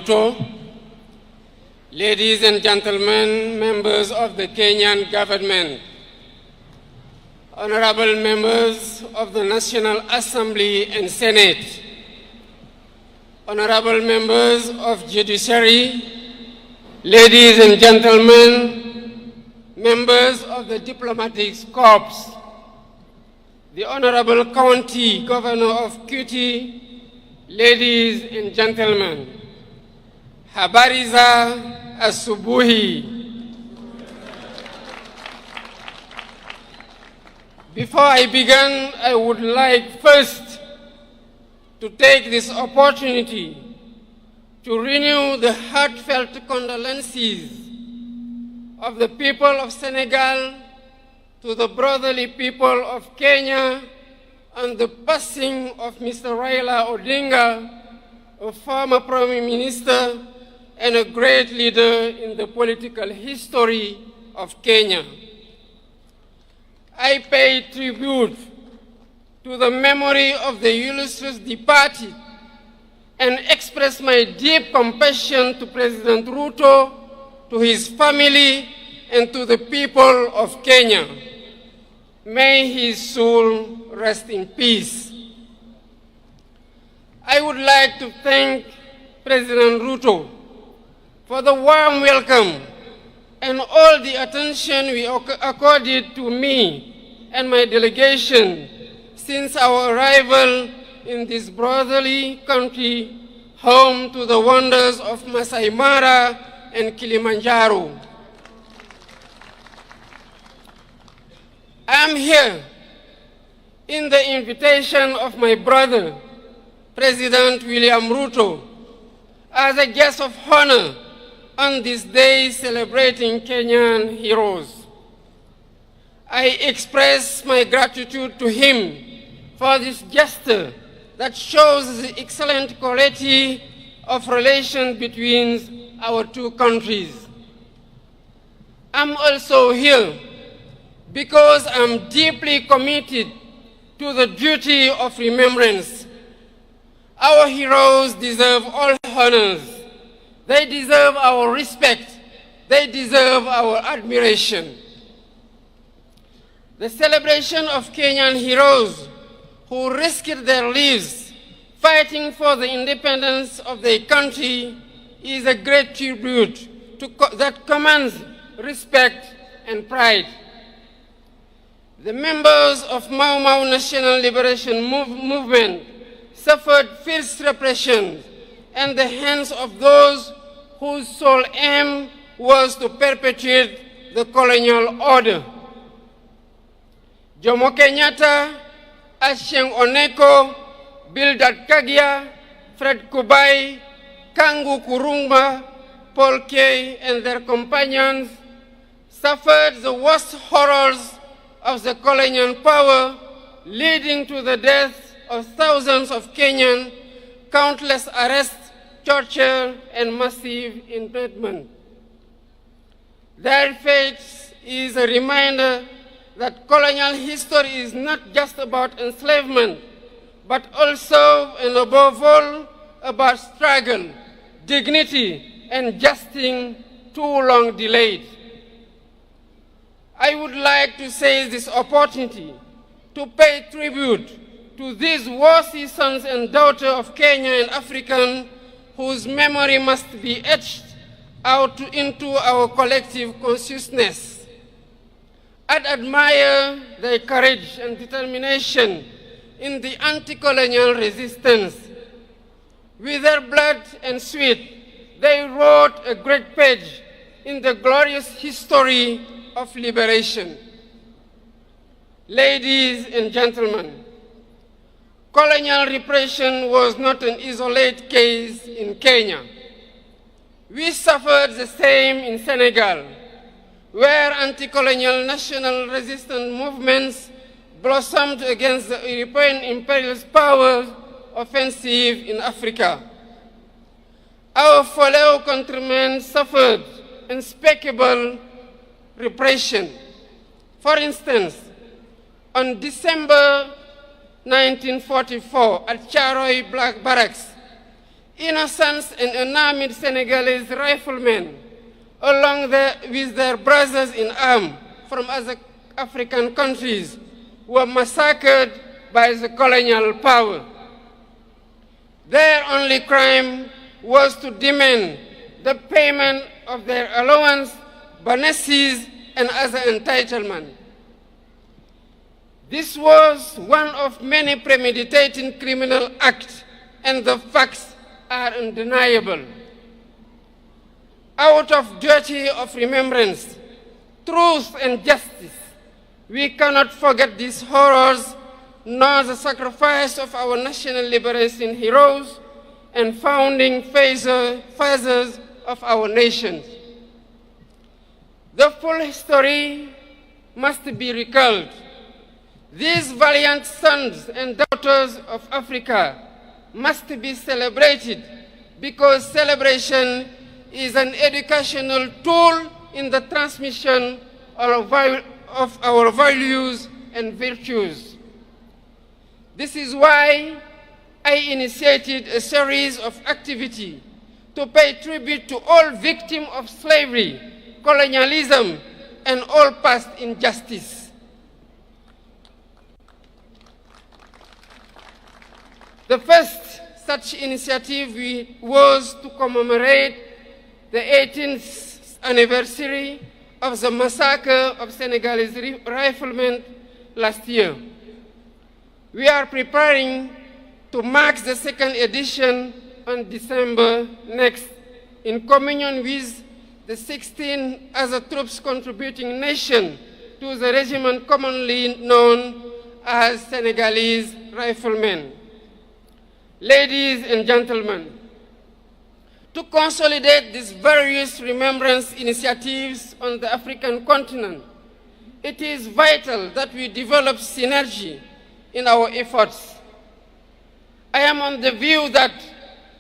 Ruto, ladies and gentlemen, members of the Kenyan government, honorable members of the National Assembly and Senate, honorable members of Judiciary, ladies and gentlemen, members of the Diplomatic Corps, the Honorable County Governor of Kuti, ladies and gentlemen, habari za asubuhi. Before I begin, I would like first to take this opportunity to renew the heartfelt condolences of the people of Senegal to the brotherly people of Kenya on the passing of Mr. Raila Odinga, a former Prime Minister and a great leader in the political history of Kenya. I pay tribute to the memory of the illustrious departed and express my deep compassion to President Ruto, to his family, and to the people of Kenya. May his soul rest in peace. I would like to thank President Ruto for the warm welcome and all the attention we accorded to me and my delegation since our arrival in this brotherly country, home to the wonders of Masai Mara and Kilimanjaro. I am here in the invitation of my brother, President William Ruto, as a guest of honor on this day celebrating Kenyan heroes. I express my gratitude to him for this gesture that shows the excellent quality of relations between our two countries. I'm also here because I'm deeply committed to the duty of remembrance. Our heroes deserve all honors. They deserve our respect. They deserve our admiration. The celebration of Kenyan heroes who risked their lives fighting for the independence of their country is a great tribute that commands respect and pride. The members of Mau Mau National Liberation Movement suffered fierce repression at the hands of those whose sole aim was to perpetuate the colonial order. Jomo Kenyatta, Achieng Oneko, Bildad Kagia, Fred Kubai, Kangu Kurumba, Paul Kay, and their companions suffered the worst horrors of the colonial power, leading to the death of thousands of Kenyans, countless arrests, torture, and massive imprisonment. Their fate is a reminder that colonial history is not just about enslavement, but also and above all about struggle, dignity, and justice too long delayed. I would like to seize this opportunity to pay tribute to these worthy sons and daughters of Kenya and African whose memory must be etched out into our collective consciousness. I admire their courage and determination in the anti-colonial resistance. With their blood and sweat, they wrote a great page in the glorious history of liberation. Ladies and gentlemen, colonial repression was not an isolated case in Kenya. We suffered the same in Senegal, where anti-colonial national resistance movements blossomed against the European imperialist power offensive in Africa. Our fellow countrymen suffered unspeakable repression. For instance, on December 1944 at Charoy Black Barracks, Innocent and unarmed Senegalese riflemen, along with their brothers in arms from other African countries, were massacred by the colonial power. Their only crime was to demand the payment of their allowance, bonuses, and other entitlements. This was one of many premeditated criminal acts, and the facts are undeniable. Out of duty of remembrance, truth, and justice, we cannot forget these horrors, nor the sacrifice of our national liberation heroes and founding fathers of our nation. The full history must be recalled. These valiant sons and daughters of Africa must be celebrated because celebration is an educational tool in the transmission of our values and virtues. This is why I initiated a series of activities to pay tribute to all victims of slavery, colonialism, and all past injustice. The first such initiative was to commemorate the 18th anniversary of the massacre of Senegalese riflemen last year. We are preparing to mark the second edition on December next, in communion with the 16 other troops contributing nations to the regiment commonly known as Senegalese riflemen. Ladies and gentlemen, to consolidate these various remembrance initiatives on the African continent, it is vital that we develop synergy in our efforts. I am on the view that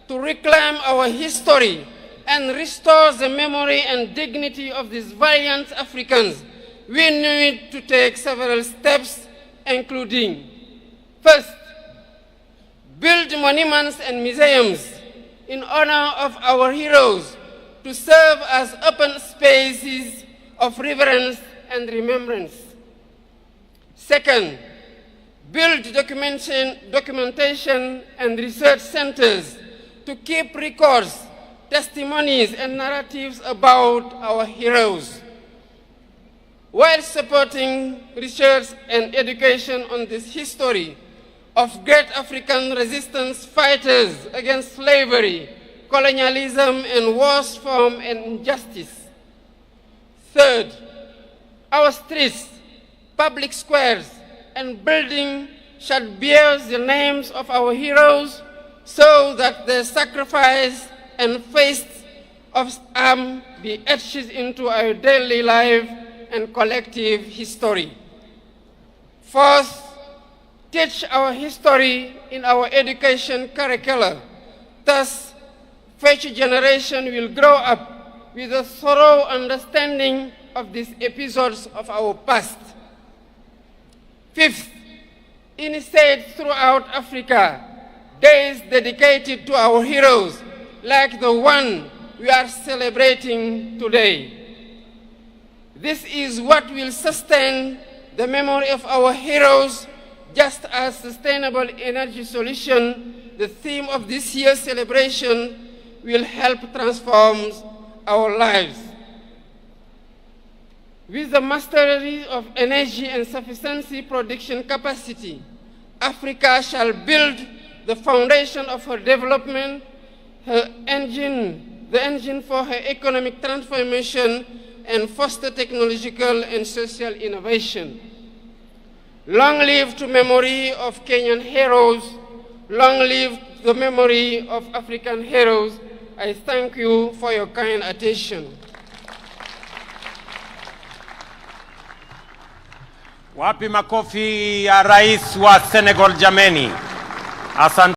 to reclaim our history and restore the memory and dignity of these valiant Africans, we need to take several steps, including, first, build monuments and museums in honor of our heroes to serve as open spaces of reverence and remembrance. Second, build documentation and research centers to keep records, testimonies, and narratives about our heroes, while supporting research and education on this history of great African resistance fighters against slavery, colonialism, and worse form and injustice. Third, our streets, public squares, and buildings shall bear the names of our heroes so that their sacrifice and feats of arms be etched into our daily life and collective history. Fourth, teach our history in our education curricula. Thus, future generation will grow up with a thorough understanding of these episodes of our past. Fifth, initiate throughout Africa days dedicated to our heroes, like the one we are celebrating today. This is what will sustain the memory of our heroes, just as sustainable energy solution, the theme of this year's celebration, will help transform our lives. With the mastery of energy and sufficiency production capacity, Africa shall build the foundation of her development, the engine for her economic transformation, and foster technological and social innovation. Long live the memory of Kenyan heroes. Long live the memory of African heroes. I thank you for your kind attention. Wapi makofi ya Rais wa Senegal jameni. Asante.